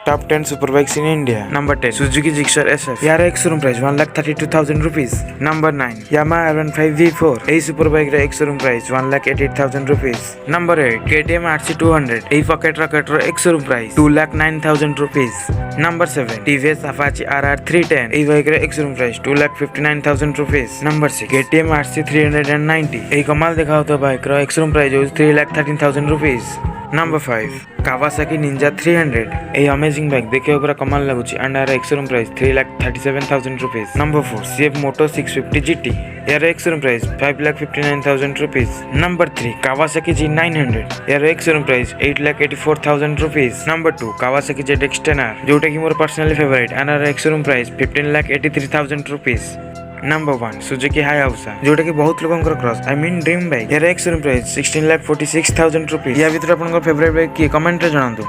Top 10 superbikes in India. Number 10, Suzuki Gixxer SF. यार एक showroom price 1,32,000 rupees. Number 9, Yamaha R15 V4. এই superbike रे एक showroom price 1,88,000 rupees. Number 8, KTM RC200. এই pocket rocket रो एक showroom price 2,09,000 rupees. Number 7, TVS Apache RR 310. এই bike রে এক শোरूम price 2,59,000 rupees. Number 6, KTM RC 390. এই কমাল দেখা হতো বাইক रो एक শোरूম price 3,13,000 rupees. Number 5, Kawasaki Ninja 300. এই अमेजिंग बाइक देखे पूरा कमाल लगुची एंड यार एक showroom price 3,37,000 rupees. Number 4, CF Moto 650 GT. यार एक showroom price 5,59,000 rupees. Number 3, Kawasaki G900. यार एक showroom price 8,84,000 rupees. Number 2, Kawasaki ZX 10R जोटा कि मोर पर्सनली फेवरेट एंड यार एक showroom price 15,83,000 rupees. Number 1, Suzuki Hayabusa जोटा कि बहुत लोगों cross I mean dream bike यार एक शोरूम प्राइस 16,46,000 rupees. या भीतर आपन फेवरेट बाइक की कमेंट रे जणांतु.